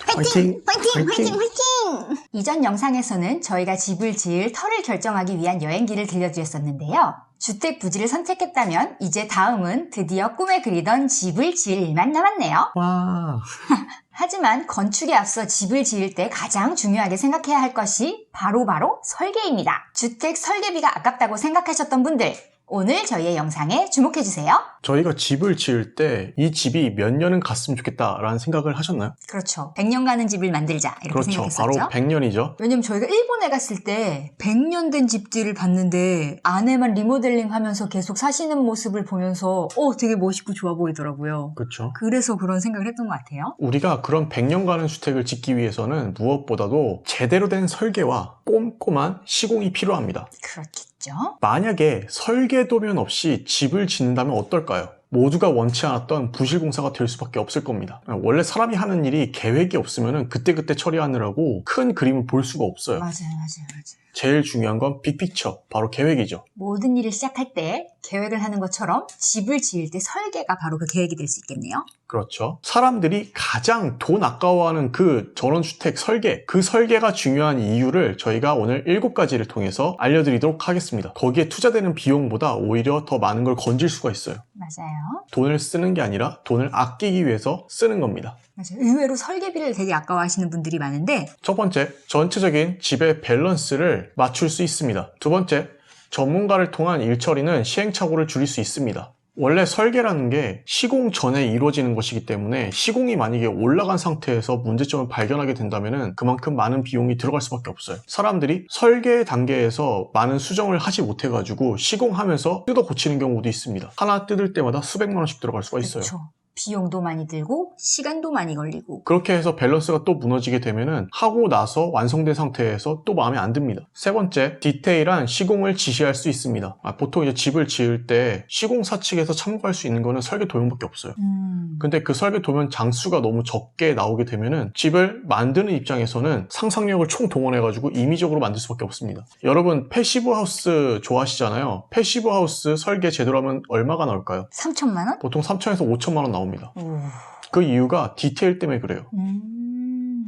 화이팅! 화이팅! 화이팅! 화이팅! 이전 영상에서는 저희가 집을 지을 터를 결정하기 위한 여행기를 들려드렸었는데요. 주택 부지를 선택했다면 이제 다음은 드디어 꿈에 그리던 집을 지을 일만 남았네요. 와. 하지만 건축에 앞서 집을 지을 때 가장 중요하게 생각해야 할 것이 바로 설계입니다. 주택 설계비가 아깝다고 생각하셨던 분들, 오늘 저희의 영상에 주목해주세요. 저희가 집을 지을 때 이 집이 몇 년은 갔으면 좋겠다라는 생각을 하셨나요? 그렇죠. 100년 가는 집을 만들자 이렇게 그렇죠. 생각했었죠. 바로 100년이죠. 왜냐면 저희가 일본에 갔을 때 100년 된 집들을 봤는데 안에만 리모델링 하면서 계속 사시는 모습을 보면서 되게 멋있고 좋아 보이더라고요. 그렇죠. 그래서 그런 생각을 했던 것 같아요. 우리가 그런 100년 가는 주택을 짓기 위해서는 무엇보다도 제대로 된 설계와 꼼꼼한 시공이 필요합니다. 그렇겠죠. 만약에 설계도면 없이 집을 짓는다면 어떨까요? 모두가 원치 않았던 부실공사가 될 수밖에 없을 겁니다. 원래 사람이 하는 일이 계획이 없으면 그때그때 처리하느라고 큰 그림을 볼 수가 없어요. 맞아요. 제일 중요한 건 빅픽처, 바로 계획이죠. 모든 일을 시작할 때 계획을 하는 것처럼 집을 지을 때 설계가 바로 그 계획이 될 수 있겠네요. 그렇죠. 사람들이 가장 돈 아까워하는 그 전원주택 설계, 그 설계가 중요한 이유를 저희가 오늘 7가지를 통해서 알려드리도록 하겠습니다. 거기에 투자되는 비용보다 오히려 더 많은 걸 건질 수가 있어요. 맞아요. 돈을 쓰는 게 아니라 돈을 아끼기 위해서 쓰는 겁니다. 맞아요. 의외로 설계비를 되게 아까워하시는 분들이 많은데, 첫 번째, 전체적인 집의 밸런스를 맞출 수 있습니다. 두 번째, 전문가를 통한 일처리는 시행착오를 줄일 수 있습니다. 원래 설계라는 게 시공 전에 이루어지는 것이기 때문에 시공이 만약에 올라간 상태에서 문제점을 발견하게 된다면 그만큼 많은 비용이 들어갈 수밖에 없어요. 사람들이 설계 단계에서 많은 수정을 하지 못해가지고 시공하면서 뜯어 고치는 경우도 있습니다. 하나 뜯을 때마다 수백만 원씩 들어갈 수가 있어요. 그렇죠. 비용도 많이 들고 시간도 많이 걸리고. 그렇게 해서 밸런스가 또 무너지게 되면은 하고 나서 완성된 상태에서 또 마음에 안 듭니다. 세 번째, 디테일한 시공을 지시할 수 있습니다. 보통 이제 집을 지을 때 시공사 측에서 참고할 수 있는 거는 설계 도면밖에 없어요. 근데 그 설계 도면 장수가 너무 적게 나오게 되면은 집을 만드는 입장에서는 상상력을 총동원해가지고 임의적으로 만들 수밖에 없습니다. 여러분 패시브 하우스 좋아하시잖아요. 패시브 하우스 설계 제대로 하면 얼마가 나올까요? 3천만 원? 보통 3천에서 5천만 원 나옵니다. 오. 그 이유가 디테일 때문에 그래요.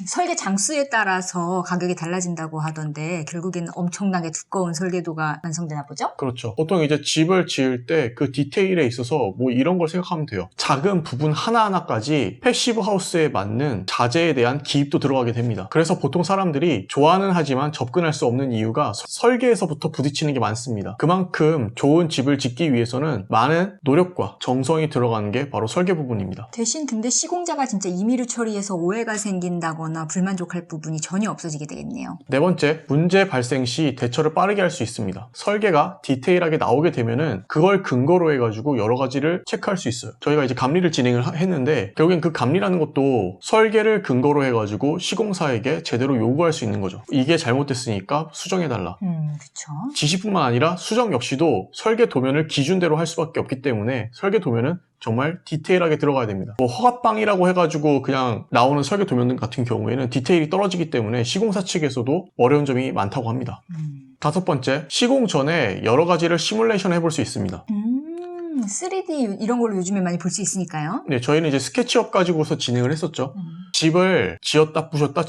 설계 장수에 따라서 가격이 달라진다고 하던데 결국에는 엄청나게 두꺼운 설계도가 완성되나 보죠? 그렇죠. 보통 이제 집을 지을 때 그 디테일에 있어서 뭐 이런 걸 생각하면 돼요. 작은 부분 하나하나까지 패시브 하우스에 맞는 자재에 대한 기입도 들어가게 됩니다. 그래서 보통 사람들이 좋아는 하지만 접근할 수 없는 이유가 설계에서부터 부딪히는 게 많습니다. 그만큼 좋은 집을 짓기 위해서는 많은 노력과 정성이 들어가는 게 바로 설계 부분입니다. 대신 근데 시공자가 진짜 임의로 처리해서 오해가 생긴다거나 불만족할 부분이 전혀 없어지게 되겠네요. 네 번째, 문제 발생 시 대처를 빠르게 할 수 있습니다. 설계가 디테일하게 나오게 되면은 그걸 근거로 해가지고 여러 가지를 체크할 수 있어요. 저희가 이제 감리를 진행을 했는데 결국엔 그 감리라는 것도 설계를 근거로 해가지고 시공사에게 제대로 요구할 수 있는 거죠. 이게 잘못됐으니까 수정해달라. 그쵸. 지시뿐만 아니라 수정 역시도 설계 도면을 기준대로 할 수밖에 없기 때문에 설계 도면은 정말 디테일하게 들어가야 됩니다. 뭐 허가빵이라고 해가지고 그냥 나오는 설계 도면 같은 경우에는 디테일이 떨어지기 때문에 시공사 측에서도 어려운 점이 많다고 합니다. 다섯 번째, 시공 전에 여러 가지를 시뮬레이션 해볼 수 있습니다. 3D 이런 걸로 요즘에 많이 볼 수 있으니까요. 네, 저희는 이제 스케치업 가지고서 진행을 했었죠. 집을 지었다 부셨다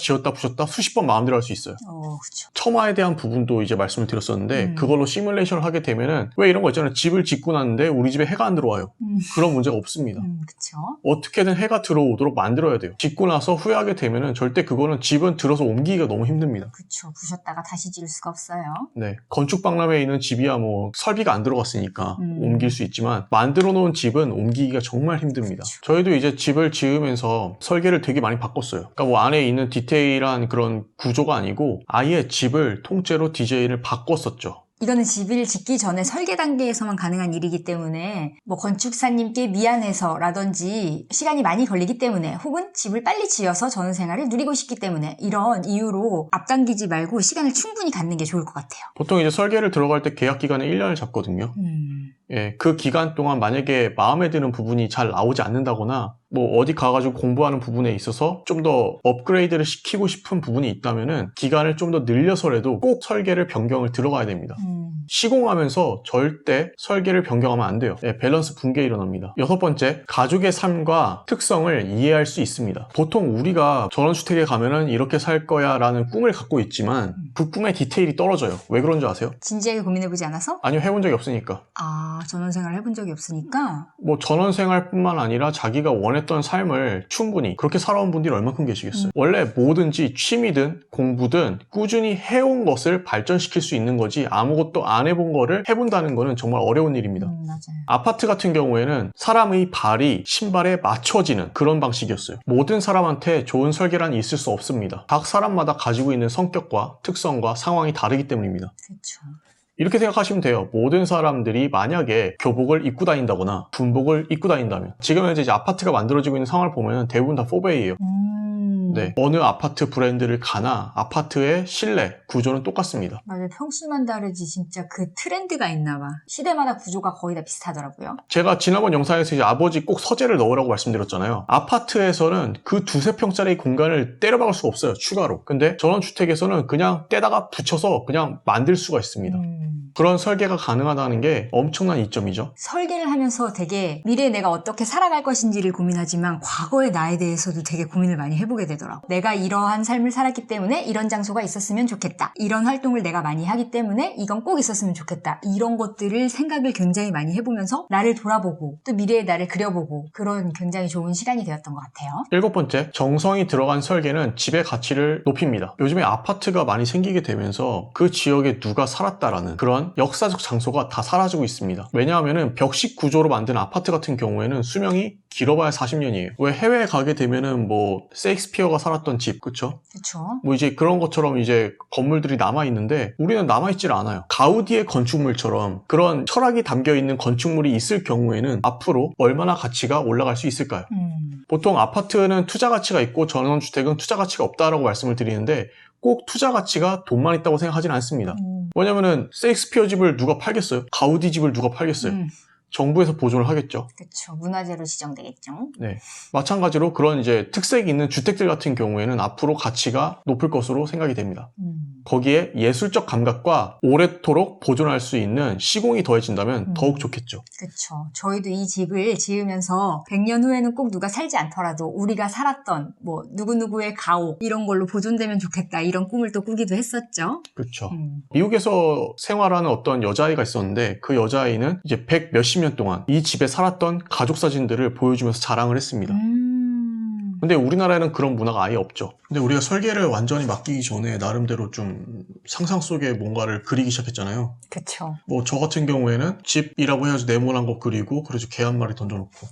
수십 번 마음대로 할 수 있어요. 그쵸. 처마에 대한 부분도 이제 말씀을 드렸었는데 그걸로 시뮬레이션을 하게 되면은 왜 이런 거 있잖아요. 집을 짓고 났는데 우리 집에 해가 안 들어와요. 그런 문제가 없습니다. 그쵸. 어떻게든 해가 들어오도록 만들어야 돼요. 짓고 나서 후회하게 되면은 절대 그거는 집은 들어서 옮기기가 너무 힘듭니다. 그쵸. 부셨다가 다시 지을 수가 없어요. 네, 건축 박람회에 있는 집이야 뭐 설비가 안 들어갔으니까 옮길 수 있지만 만들어 놓은 집은 옮기기가 정말 힘듭니다. 그쵸. 저희도 이제 집을 지으면서 설계를 되게 많이 바꿨어요. 그러니까 뭐 안에 있는 디테일한 그런 구조가 아니고 아예 집을 통째로 디자인을 바꿨었죠. 이거는 집을 짓기 전에 설계 단계에서만 가능한 일이기 때문에 뭐 건축사님께 미안해서 라든지 시간이 많이 걸리기 때문에 혹은 집을 빨리 지어서 전원생활을 누리고 싶기 때문에 이런 이유로 앞당기지 말고 시간을 충분히 갖는 게 좋을 것 같아요. 보통 이제 설계를 들어갈 때 계약 기간은 1년을 잡거든요. 예, 그 기간 동안 만약에 마음에 드는 부분이 잘 나오지 않는다거나 뭐 어디 가가지고 공부하는 부분에 있어서 좀 더 업그레이드를 시키고 싶은 부분이 있다면은 기간을 좀 더 늘려서라도 꼭 설계를 변경을 들어가야 됩니다. 시공하면서 절대 설계를 변경하면 안 돼요. 예, 밸런스 붕괴 일어납니다. 6번째, 가족의 삶과 특성을 이해할 수 있습니다. 보통 우리가 전원주택에 가면은 이렇게 살 거야 라는 꿈을 갖고 있지만 그 꿈의 디테일이 떨어져요. 왜 그런 줄 아세요? 진지하게 고민해보지 않아서? 아니요, 해본 적이 없으니까. 아, 전원생활 해본 적이 없으니까? 뭐 전원생활뿐만 아니라 자기가 원했던 삶을 충분히 그렇게 살아온 분들이 얼마큼 계시겠어요. 원래 뭐든지 취미든 공부든 꾸준히 해온 것을 발전시킬 수 있는 거지 아무것도 안 해본 거를 해본다는 거는 정말 어려운 일입니다. 맞아요. 아파트 같은 경우에는 사람의 발이 신발에 맞춰지는 그런 방식이었어요. 모든 사람한테 좋은 설계란이 있을 수 없습니다. 각 사람마다 가지고 있는 성격과 특성과 상황이 다르기 때문입니다. 그렇죠. 이렇게 생각하시면 돼요. 모든 사람들이 만약에 교복을 입고 다닌다거나 군복을 입고 다닌다면 지금 현재 이제 아파트가 만들어지고 있는 상황을 보면 대부분 다 4베이예요. 네, 어느 아파트 브랜드를 가나 아파트의 실내 구조는 똑같습니다. 맞아요. 평수만 다르지 진짜 그 트렌드가 있나 봐. 시대마다 구조가 거의 다 비슷하더라고요. 제가 지난번 영상에서 이제 아버지 꼭 서재를 넣으라고 말씀드렸잖아요. 아파트에서는 그 두세 평짜리 공간을 때려박을 수가 없어요. 추가로. 근데 전원주택에서는 그냥 떼다가 붙여서 그냥 만들 수가 있습니다. 그런 설계가 가능하다는 게 엄청난 이점이죠. 설계를 하면서 되게 미래에 내가 어떻게 살아갈 것인지를 고민하지만 과거의 나에 대해서도 되게 고민을 많이 해보게 되더라고. 내가 이러한 삶을 살았기 때문에 이런 장소가 있었으면 좋겠다. 이런 활동을 내가 많이 하기 때문에 이건 꼭 있었으면 좋겠다. 이런 것들을 생각을 굉장히 많이 해보면서 나를 돌아보고 또 미래의 나를 그려보고 그런 굉장히 좋은 시간이 되었던 것 같아요. 7번째, 정성이 들어간 설계는 집의 가치를 높입니다. 요즘에 아파트가 많이 생기게 되면서 그 지역에 누가 살았다라는 그런 역사적 장소가 다 사라지고 있습니다. 왜냐하면 벽식 구조로 만든 아파트 같은 경우에는 수명이 길어봐야 40년이에요. 왜 해외에 가게 되면은 뭐 세익스피어가 살았던 집, 그쵸? 그쵸. 뭐 이제 그런 것처럼 이제 건물들이 남아있는데 우리는 남아있질 않아요. 가우디의 건축물처럼 그런 철학이 담겨있는 건축물이 있을 경우에는 앞으로 얼마나 가치가 올라갈 수 있을까요? 보통 아파트는 투자 가치가 있고 전원주택은 투자 가치가 없다라고 말씀을 드리는데 꼭 투자 가치가 돈만 있다고 생각하진 않습니다. 왜냐면은 세익스피어 집을 누가 팔겠어요? 가우디 집을 누가 팔겠어요? 정부에서 보존을 하겠죠. 그렇죠. 문화재로 지정되겠죠. 네. 마찬가지로 그런 이제 특색이 있는 주택들 같은 경우에는 앞으로 가치가 높을 것으로 생각이 됩니다. 거기에 예술적 감각과 오래도록 보존할 수 있는 시공이 더해진다면 더욱 좋겠죠. 그렇죠. 저희도 이 집을 지으면서 100년 후에는 꼭 누가 살지 않더라도 우리가 살았던 뭐 누구누구의 가옥 이런 걸로 보존되면 좋겠다 이런 꿈을 또 꾸기도 했었죠. 그렇죠. 미국에서 생활하는 어떤 여자아이가 있었는데 그 여자아이는 이제 100 몇십 년 동안 이 집에 살았던 가족 사진들을 보여주면서 자랑을 했습니다. 근데 우리나라에는 그런 문화가 아예 없죠. 근데 우리가 설계를 완전히 맡기기 전에 나름대로 좀 상상 속에 뭔가를 그리기 시작했잖아요. 그쵸. 뭐 저 같은 경우에는 집이라고 해가지고 네모난 거 그리고 그래서 개 한 마리 던져놓고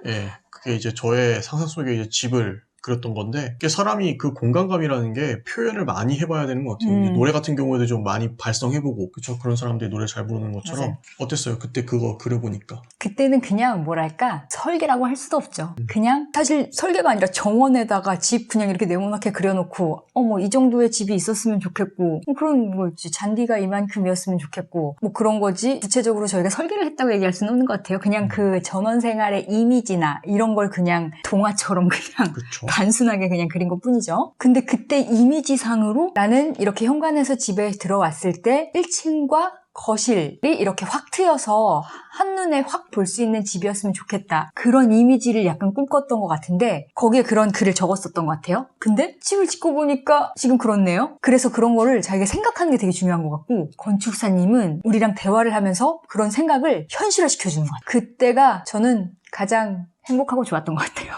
예, 그게 이제 저의 상상 속에 이제 집을 그렸던 건데 이게 사람이 그 공간감이라는 게 표현을 많이 해봐야 되는 것 같아요. 이제 노래 같은 경우에도 좀 많이 발성해보고 그쵸? 그런 사람들이 노래 잘 부르는 것처럼 맞아요. 어땠어요? 그때 그거 그려보니까. 그때는 그냥 뭐랄까 설계라고 할 수도 없죠. 그냥 사실 설계가 아니라 정원에다가 집 그냥 이렇게 네모나게 그려놓고 뭐 이 정도의 집이 있었으면 좋겠고 뭐 그런 거지. 잔디가 이만큼이었으면 좋겠고 뭐 그런 거지. 구체적으로 저희가 설계를 했다고 얘기할 수는 없는 것 같아요. 그냥 그 전원생활의 이미지나 이런 걸 그냥 동화처럼 그냥 그쵸. 단순하게 그냥 그린 것 뿐이죠. 근데 그때 이미지상으로 나는 이렇게 현관에서 집에 들어왔을 때 1층과 거실이 이렇게 확 트여서 한눈에 확 볼 수 있는 집이었으면 좋겠다. 그런 이미지를 약간 꿈꿨던 것 같은데 거기에 그런 글을 적었었던 것 같아요. 근데 집을 짓고 보니까 지금 그렇네요. 그래서 그런 거를 자기가 생각하는 게 되게 중요한 것 같고 건축사님은 우리랑 대화를 하면서 그런 생각을 현실화시켜주는 것 같아요. 그때가 저는 가장 행복하고 좋았던 것 같아요.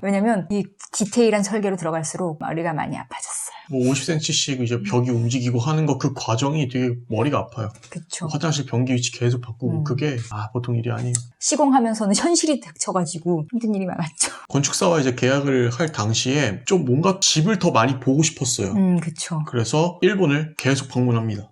왜냐면 이 디테일한 설계로 들어갈수록 머리가 많이 아파졌어요. 뭐 50cm씩 이제 벽이 움직이고 하는 거 그 과정이 되게 머리가 아파요. 그쵸. 화장실 변기 위치 계속 바꾸고 그게 보통 일이 아니에요. 시공하면서는 현실이 닥쳐가지고 힘든 일이 많았죠. 건축사와 이제 계약을 할 당시에 좀 뭔가 집을 더 많이 보고 싶었어요. 그쵸. 그래서 일본을 계속 방문합니다.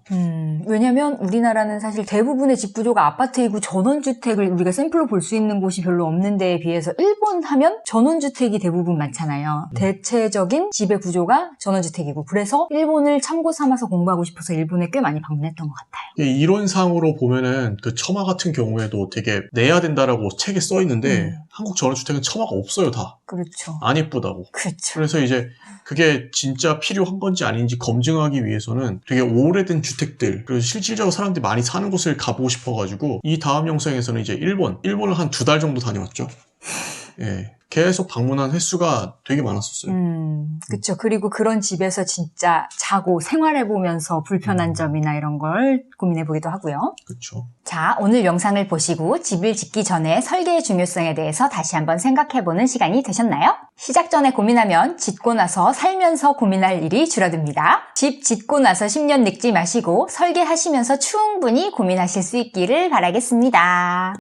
왜냐면 우리나라는 사실 대부분의 집 구조가 아파트이고 전원주택을 우리가 샘플로 볼 수 있는 곳이 별로 없는 데에 비해서 일본 하면 전원주택이 대부분 많잖아요. 대체적인 집의 구조가 전원주택이에요. 얘기고 그래서 일본을 참고 삼아서 공부하고 싶어서 일본에 꽤 많이 방문했던 것 같아요. 이론상으로 보면은 그 처마 같은 경우에도 되게 내야 된다라고 책에 써 있는데 한국 전원주택은 처마가 없어요, 다. 그렇죠. 안 이쁘다고. 그렇죠. 그래서 이제 그게 진짜 필요한 건지 아닌지 검증하기 위해서는 되게 오래된 주택들, 그리고 실질적으로 사람들이 많이 사는 곳을 가보고 싶어가지고 이 다음 영상에서는 이제 일본을 한 2달 정도 다녀왔죠. 예. 계속 방문한 횟수가 되게 많았었어요. 그쵸. 그리고 그런 집에서 진짜 자고 생활해보면서 불편한 점이나 이런 걸 고민해보기도 하고요. 그렇죠. 자, 오늘 영상을 보시고 집을 짓기 전에 설계의 중요성에 대해서 다시 한번 생각해보는 시간이 되셨나요? 시작 전에 고민하면 짓고 나서 살면서 고민할 일이 줄어듭니다. 집 짓고 나서 10년 늙지 마시고 설계하시면서 충분히 고민하실 수 있기를 바라겠습니다.